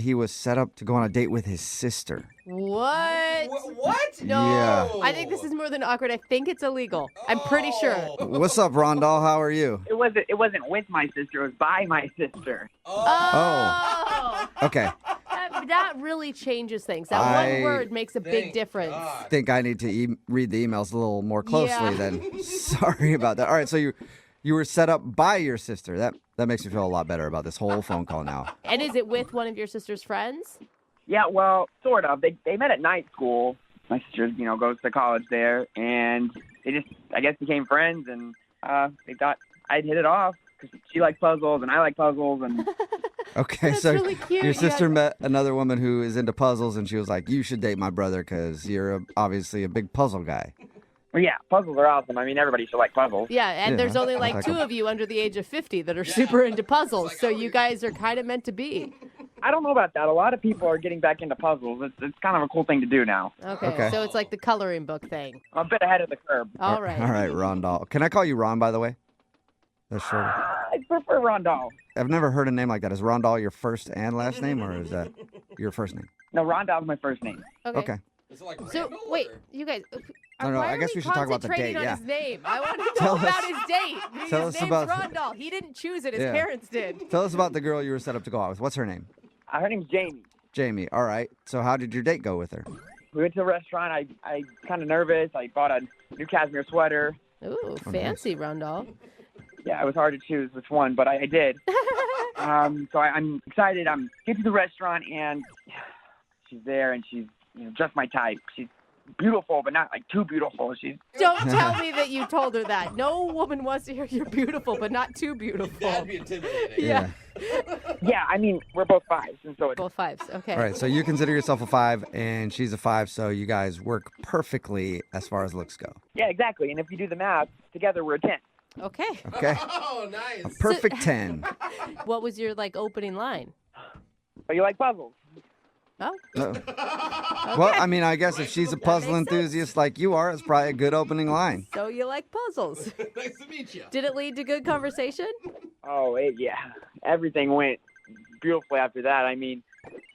He was set up to go on a date with his sister. What? What? No. Yeah. I think this is more than awkward. I think it's illegal. I'm pretty sure. What's up, Rondell? How are you? It wasn't with my sister. It was by my sister. Oh. Okay. That really changes things. That one word makes a big difference. I think I need to read the emails a little more closely Yeah. then. Sorry about that. All right, so you were set up by your sister. That makes me feel a lot better about this whole phone call now. And is it with one of your sister's friends? Yeah, well, sort of. They met at night school. My sister, goes to college there, and they just, I guess, became friends, and they thought I'd hit it off because she likes puzzles and I like puzzles, and Okay, That's so really cute. your sister Yeah. met another woman who is into puzzles, and she was like, you should date my brother because you're obviously a big puzzle guy. well, yeah, puzzles are awesome. I mean, everybody should like puzzles. Yeah, and Yeah, there's only I like like two 'em. of you under the age of 50 that are super into puzzles, so you guys are kind of meant to be. I don't know about that. A lot of people are getting back into puzzles. It's kind of a cool thing to do now. Okay, so it's like the coloring book thing. I'm a bit ahead of the curve. All right. All right, Rondell. Can I call you Ron, by the way? That's short. I prefer Rondell. I've never heard a name like that. Is Rondell your first and last name, or is that your first name? No, Rondell's my first name. Okay. Is it like So, Randall, wait, or- you guys. No, why I are guess we should talk about the concentrating date, on yeah. his name? I want to Tell know about us- his date. tell His us name's about- Rondell. He didn't choose it. His Yeah. parents did. Tell us about the girl you were set up to go out with. What's her name? Her name's Jamie. Jamie. All right. So how did your date go with her? We went to a restaurant. I kind of nervous. I bought a new cashmere sweater. Ooh, fancy, Rondell. Yeah, it was hard to choose which one, but I did. So I'm excited. I'm get to the restaurant, and she's there, and she's just my type. She's beautiful, but not like too beautiful. She's Don't tell me that you told her that. No woman wants to hear you're beautiful, but not too beautiful. That'd be intimidating. Yeah. yeah. I mean, we're both fives, and so it's Both fives. Okay. All right. So you consider yourself a 5, and she's a 5, so you guys work perfectly as far as looks go. yeah, exactly. And if you do the math, together we're a 10. Okay. Okay. Oh, nice. A perfect 10. What was your opening line? But you like puzzles? Oh. No. Well, I mean, I guess if she's a puzzle makes sense. enthusiast like you are, it's probably a good opening line. So you like puzzles. Nice to meet you. Did it lead to good conversation? Oh, yeah. Everything went beautifully after that. I mean,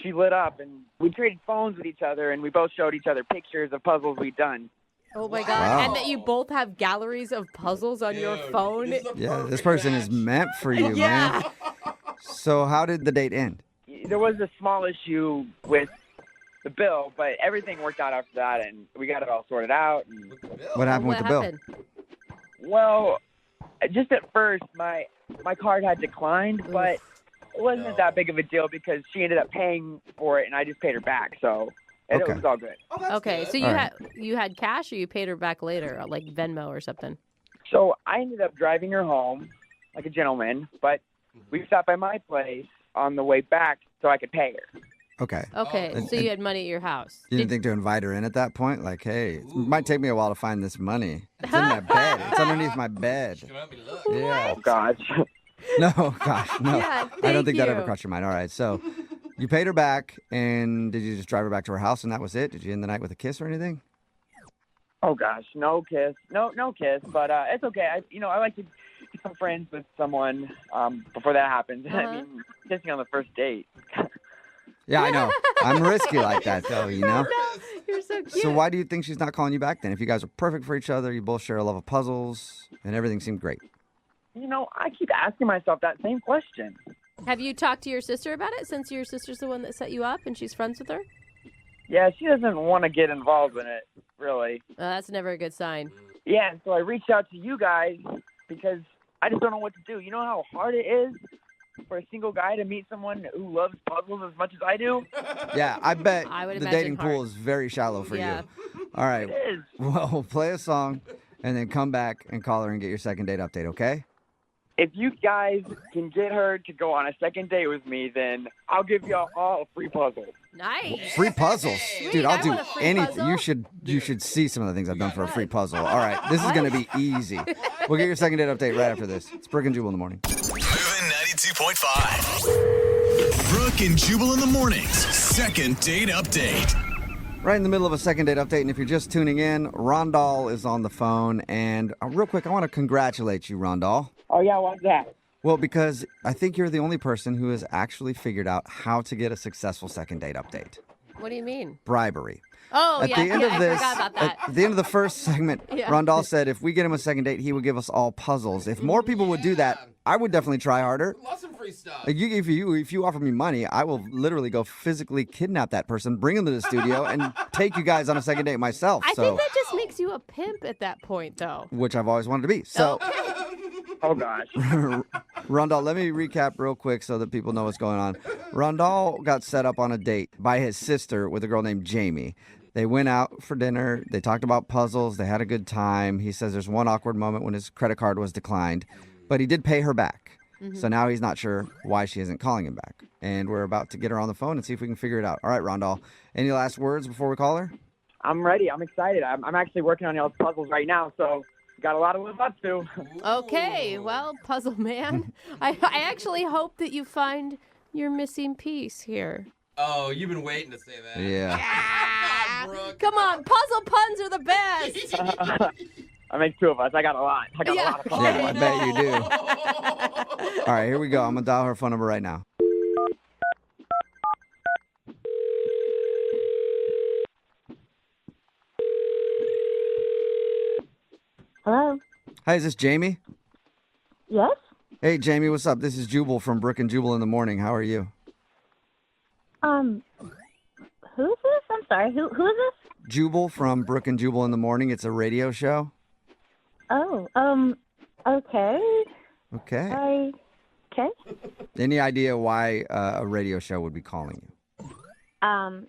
she lit up, and we traded phones with each other, and we both showed each other pictures of puzzles we'd done. Oh my God. Wow. And that you both have galleries of puzzles on your Dude, phone. this is a Yeah, this perfect person is match. meant for you, Yeah. man. So how did the date end? There was a small issue with the bill, but everything worked out after that, and we got it all sorted out. And, What happened What with the bill? happened? well, just at first, my card had declined, but it wasn't that big of a deal because she ended up paying for it, and I just paid her back, so it Okay. was all good. Oh, that's Okay, good. so you All had you had cash or you paid her back later, like Venmo or something? So I ended up driving her home like a gentleman, but we stopped by my place on the way back so I could pay her. Okay. Okay, Oh. so you had money at your house. You didn't think to invite her in at that point? Like, hey, it might take me a while to find this money. It's in that bed. It's underneath my bed. You want me to look? Yeah. Oh, gosh. No, gosh, no. Yeah, I don't thank think that ever you. crossed your mind. All right, so you paid her back, and did you just drive her back to her house, and that was it? Did you end the night with a kiss or anything? Oh, gosh. No kiss. No kiss, but it's okay. I like to become friends with someone before that happens. I Uh-huh. mean, kissing on the first date. Yeah, I know. I'm risky like that, though, you know? You're so cute. So why do you think she's not calling you back then? If you guys are perfect for each other, you both share a love of puzzles, and everything seemed great. I keep asking myself that same question. Have you talked to your sister about it since your sister's the one that set you up and she's friends with her? Yeah, she doesn't want to get involved in it, really. That's never a good sign. Yeah, and so I reached out to you guys because I just don't know what to do. You know how hard it is for a single guy to meet someone who loves puzzles as much as I do? Yeah, I bet I would the imagine dating pool hard. is very shallow for Yeah. you. All right, It is. well, we'll play a song, and then come back and call her and get your second date update, okay? If you guys can get her to go on a second date with me, then I'll give y'all all a free puzzle. Nice. Free puzzles, dude. I I'll do want a free anything. puzzle. You should see some of the things I've done for a free puzzle. All right, this is gonna be easy. We'll get your second date update right after this. It's Brooke and Jubal in the morning. Moving 92.5. Brooke and Jubal in the mornings. Second date update. Right in the middle of a second date update, and if you're just tuning in, Rondell is on the phone. And real quick, I want to congratulate you, Rondell. Oh, yeah, what's that? Well, because I think you're the only person who has actually figured out how to get a successful second date update. What do you mean? Bribery. Oh, At yeah. the end of I this, forgot about that. at the end of the first segment, Yeah. Rondell said if we get him a second date, he would give us all puzzles. If more people would do that, I would definitely try harder. Lots of free stuff. Like if you offer me money, I will literally go physically kidnap that person, bring him to the studio, and take you guys on a second date myself. I think that just makes you a pimp at that point, though. Which I've always wanted to be. So, Oh gosh. Rondell, let me recap real quick so that people know what's going on. Rondell got set up on a date by his sister with a girl named Jamie. They went out for dinner. They talked about puzzles. They had a good time. He says there's one awkward moment when his credit card was declined, but he did pay her back. So now he's not sure why she isn't calling him back. And we're about to get her on the phone and see if we can figure it out. All right, Rondell, any last words before we call her? I'm ready. I'm excited. I'm actually working on y'all's puzzles right now, so got a lot to live up to. Okay, well, puzzle man, I actually hope that you find your missing piece here. Oh, you've been waiting to say that. Yeah. Ah, Brooke. Come on, puzzle puns are the best. I make two of us. I got a lot. I got a lot of fun. Yeah, I bet you do. All right, here we go. I'm going to dial her phone number right now. Hello? Hi, is this Jamie? Yes? Hey, Jamie, what's up? This is Jubal from Brooke and Jubal in the Morning. How are you? Who's this? I'm sorry. Who is this? Jubal from Brooke and Jubal in the Morning. It's a radio show. Oh, okay. Okay. Okay. Any idea why a radio show would be calling you?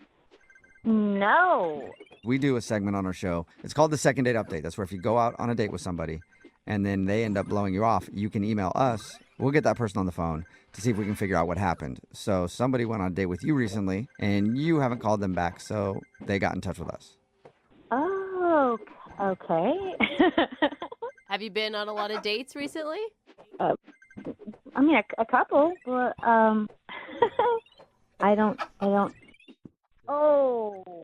No. We do a segment on our show. It's called the Second Date Update. That's where if you go out on a date with somebody and then they end up blowing you off, you can email us. We'll get that person on the phone to see if we can figure out what happened. So somebody went on a date with you recently and you haven't called them back, so they got in touch with us. Oh, okay. Have you been on a lot of dates recently? I mean, a couple, but, I don't. Oh.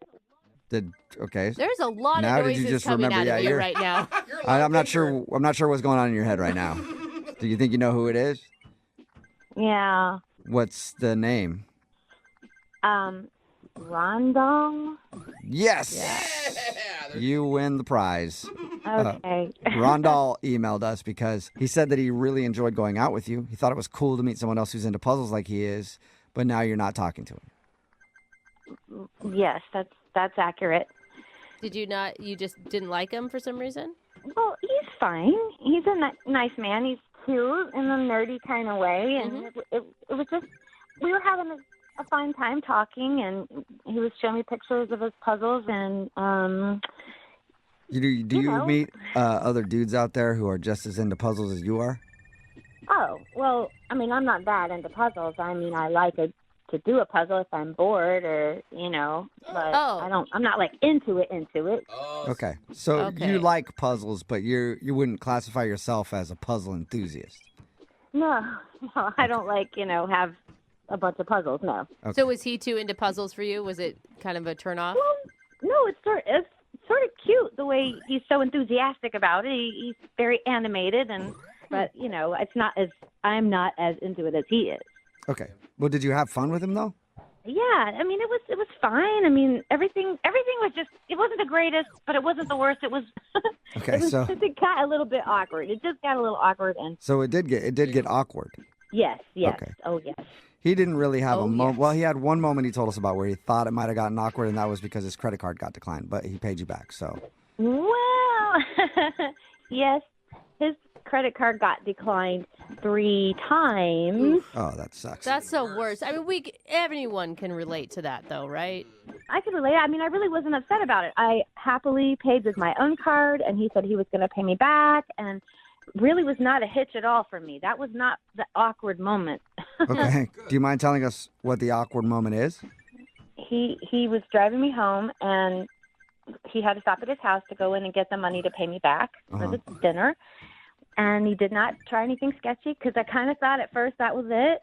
Okay. There's a lot Now of did you noises just coming remember? out Yeah, of you you're- right now. You're a lot I'm not bigger. sure. I'm not sure what's going on in your head right now. Do you think you know who it is? Yeah. What's the name? Rondong? Yes. Yeah, there's- You win the prize. Okay. Rondell emailed us because he said that he really enjoyed going out with you. He thought it was cool to meet someone else who's into puzzles like he is, but now you're not talking to him. Yes, that's accurate. Did you not? You just didn't like him for some reason? Well, he's fine. He's a nice man. He's cute in a nerdy kind of way, and it was just we were having a fine time talking, and he was showing me pictures of his puzzles, and Do you know. meet other dudes out there who are just as into puzzles as you are? oh, well, I mean, I'm not that into puzzles. I mean, I like to do a puzzle if I'm bored, or but Oh. I'm not like into it. Oh, Okay. So Okay. you like puzzles, but you wouldn't classify yourself as a puzzle enthusiast. No, I don't like have a bunch of puzzles. No. Okay. So was he too into puzzles for you? Was it kind of a turnoff? Well, no, it's sort of cute the way he's so enthusiastic about it. He's very animated, but it's not as I'm not as into it as he is. Okay. Well, did you have fun with him though? Yeah, I mean it was fine. I mean everything was just it wasn't the greatest, but it wasn't the worst. It was Okay. it was So just it got a little bit awkward. It just got a little awkward, and it did get awkward. yes, Okay. oh yes. He didn't really have Oh, a moment. yes. Well, he had one moment he told us about where he thought it might have gotten awkward, and that was because his credit card got declined, but he paid you back. So Well, yes, his credit card got declined 3 times. oh, that sucks. That's the worst. I mean, everyone can relate to that, though, right? I could relate. I mean, I really wasn't upset about it. I happily paid with my own card, and he said he was going to pay me back, and really was not a hitch at all for me. That was not the awkward moment. Okay. Do you mind telling us what the awkward moment is? He was driving me home, and he had to stop at his house to go in and get the money to pay me back for the dinner. And he did not try anything sketchy because I kind of thought at first that was it.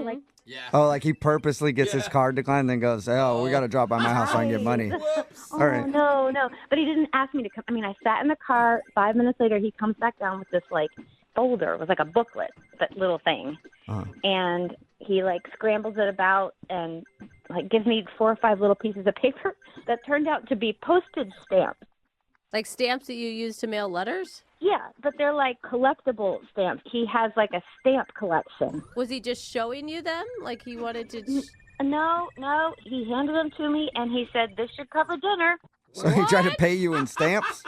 Like, yeah. Oh, like he purposely gets his card declined and then goes, oh, we got to drop by my house so I can get money. Whoops. All right. no. But he didn't ask me to come. I mean, I sat in the car. 5 minutes later, he comes back down with this, like, folder. It was like a booklet, that little thing. Uh-huh. And he like scrambles it about and like gives me 4 or 5 little pieces of paper that turned out to be postage stamps. Like stamps that you use to mail letters? Yeah, but they're like collectible stamps. He has like a stamp collection. Was he just showing you them? Like he wanted to... No, he handed them to me and he said, "This should cover dinner." So he tried to pay you in stamps?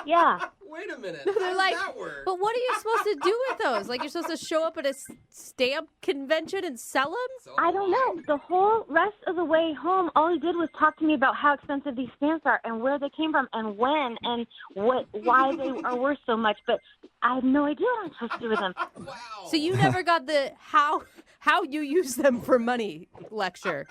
Yeah. Wait a minute. They're How does like, that work? but what are you supposed to do with those? Like you're supposed to show up at a stamp convention and sell them? So I don't know. The whole rest of the way home, all he did was talk to me about how expensive these stamps are and where they came from and when and why they are worth so much. But I have no idea what I'm supposed to do with them. Wow. So you never got the how you use them for money lecture.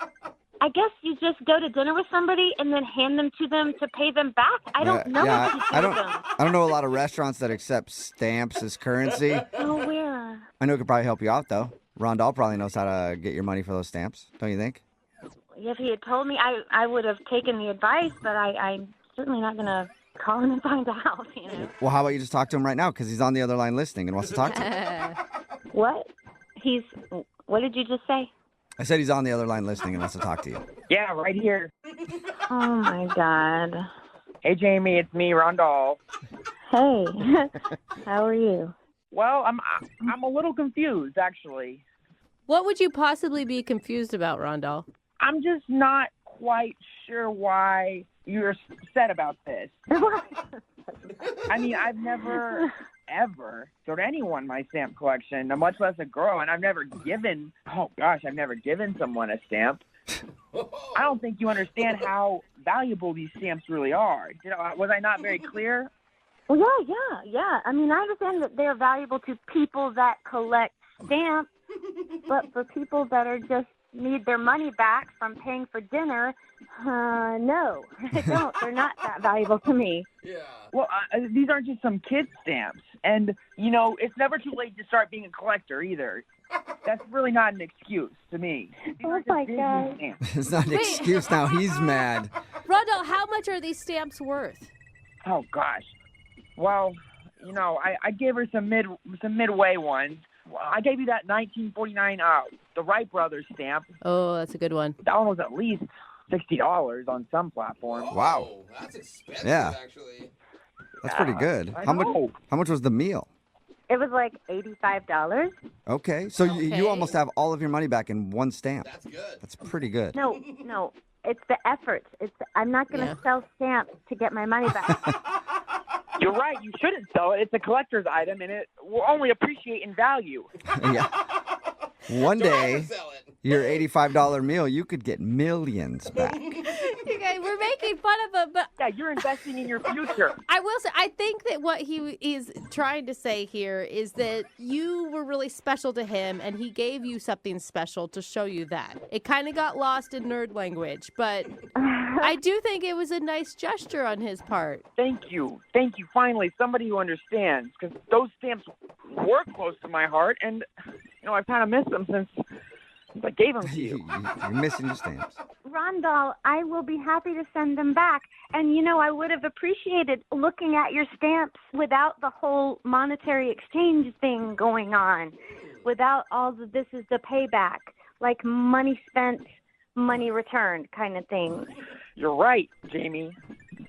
I guess you just go to dinner with somebody and then hand them to them to pay them back. I don't know what to do I with them. don't know a lot of restaurants that accept stamps as currency. Oh, where? I know it could probably help you out, though. Rondell probably knows how to get your money for those stamps, don't you think? If he had told me, I would have taken the advice, but I'm certainly not going to call him and find out, you know. Well, how about you just talk to him right now, because he's on the other line listening and wants to talk to you. What? What did you just say? I said he's on the other line listening and wants to talk to you. Yeah, right here. Oh, my God. Hey, Jamie, it's me, Rondell. Hey, how are you? Well, I'm a little confused, actually. What would you possibly be confused about, Rondell? I'm just not quite sure why you're upset about this. I mean, I've never, ever showed anyone my stamp collection, much less a girl, and I've never given someone a stamp. I don't think you understand how valuable these stamps really are. Was I not very clear? Well, yeah. I mean, I understand that they're valuable to people that collect stamps, but for people that are just need their money back from paying for dinner, no, I don't. They're not that valuable to me. Yeah. Well, these aren't just some kid stamps. And, it's never too late to start being a collector either. That's really not an excuse to me. These Oh, are just my business God. stamps. It's not an excuse now. He's mad. Rondell, how much are these stamps worth? Oh, gosh. Well, I gave her some midway ones. Well, I gave you that 1949 the Wright Brothers stamp. Oh, that's a good one. That one was at least $60 on some platforms. Oh, Wow. That's expensive, Yeah. actually. That's pretty good. I How much? know. How much was the meal? It was like $85. Okay, so Okay. you almost have all of your money back in one stamp. That's good. That's pretty good. No, it's the effort. I'm not going to sell stamps to get my money back. You're right. You shouldn't sell it. It's a collector's item, and it will only appreciate in value. Yeah. One Don't day, oversell it. your $85 meal, you could get millions back. You guys, we're making fun of him, but Yeah, you're investing in your future. I will say, I think that what he is trying to say here is that you were really special to him and he gave you something special to show you that. It kind of got lost in nerd language, but I do think it was a nice gesture on his part. Thank you. Finally, somebody who understands, because those stamps were close to my heart, and, I've kind of missed them since I gave them to you. You're missing your stamps. Rondell, I will be happy to send them back. And, I would have appreciated looking at your stamps without the whole monetary exchange thing going on, without all the this is the payback, like money spent, money returned kind of thing. You're right, Jamie.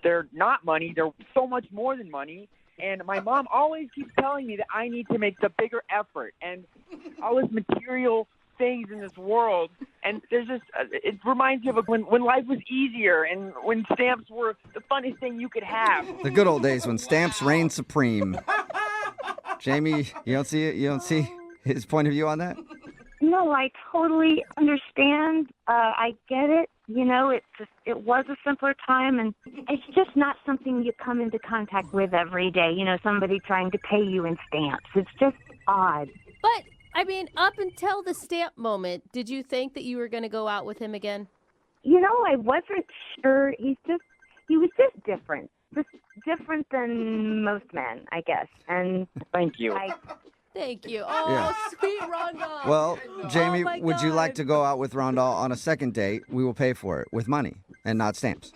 They're not money. They're so much more than money. And my mom always keeps telling me that I need to make the bigger effort and all this material things in this world. And there's just, it reminds you of when life was easier and when stamps were the funnest thing you could have. The good old days when stamps reigned supreme. Jamie, you don't see it? You don't see his point of view on that? No, I totally understand. I get it. It was a simpler time, and it's just not something you come into contact with every day. Somebody trying to pay you in stamps. It's just odd. But, I mean, up until the stamp moment, did you think that you were going to go out with him again? I wasn't sure. He was just different. Just different than most men, I guess. And Thank you. Thank you. Oh, Yeah. sweet Rondell. Well, Jamie, my would you like God. to go out with Rondell on a second date? We will pay for it with money and not stamps.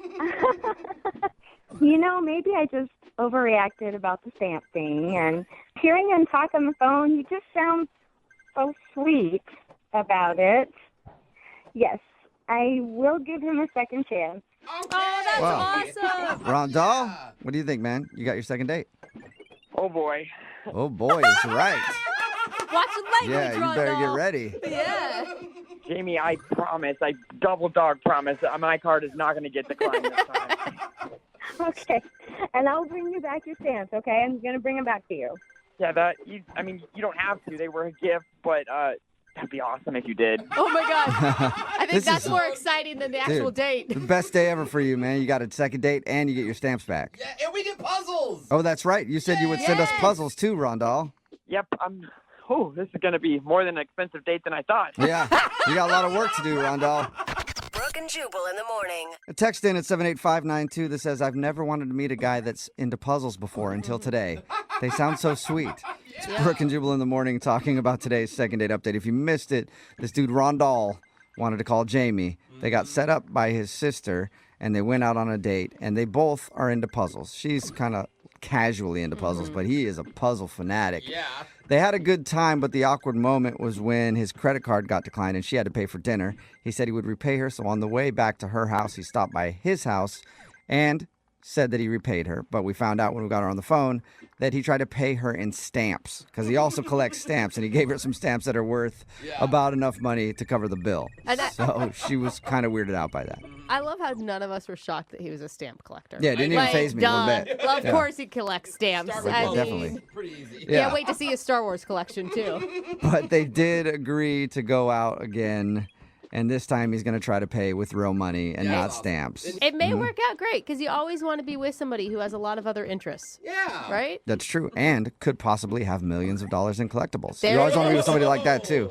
maybe I just overreacted about the stamp thing, and hearing him talk on the phone, he just sounds so sweet about it. Yes, I will give him a second chance. Oh, that's Wow. awesome. Rondell, what do you think, man? You got your second date? Oh boy. Oh boy, it's right. Watch the language, Yeah, you better get Rondell. ready. Yeah. Jamie, I promise, I double dog promise, my card is not going to get declined this time. Okay, and I'll bring you back your stamps, okay? I'm going to bring them back to you. Yeah, you don't have to. They were a gift, but that'd be awesome if you did. Oh my God. I think This that's is- more exciting than the actual Dude, date. The best day ever for you, man. You got a second date and you get your stamps back. Yeah, and we get puzzles. Oh, that's right. You said you would send us Yes. puzzles too, Rondell. Yep, this is going to be more than an expensive date than I thought. Yeah, you got a lot of work to do, Rondell. Brooke and Jubal in the morning. A text in at 78592 that says, I've never wanted to meet a guy that's into puzzles before until today. They sound so sweet. It's Brooke and Jubal in the morning talking about today's second date update. If you missed it, this dude Rondell wanted to call Jamie. They got set up by his sister and they went out on a date, and they both are into puzzles. She's kind of casually into puzzles, but he is a puzzle fanatic. Yeah. They had a good time, but the awkward moment was when his credit card got declined and she had to pay for dinner. He said he would repay her, so on the way back to her house, he stopped by his house and said that he repaid her. But we found out when we got her on the phone that he tried to pay her in stamps because he also collects stamps, and he gave her some stamps that are worth about enough money to cover the bill. And So she was kind of weirded out by that. I love how none of us were shocked that he was a stamp collector. Yeah, it didn't even Like, faze me one duh. bit. Well, of Yeah. course he collects stamps. Star Wars I puzzles, definitely. mean, Pretty easy. Yeah. can't wait to see his Star Wars collection too. But they did agree to go out again, and this time he's going to try to pay with real money and Yeah, not that's awesome. stamps. It may work out great because you always want to be with somebody who has a lot of other interests, Yeah. right? That's true, and could possibly have millions of dollars in collectibles. There You always it want to be with is. somebody like that too.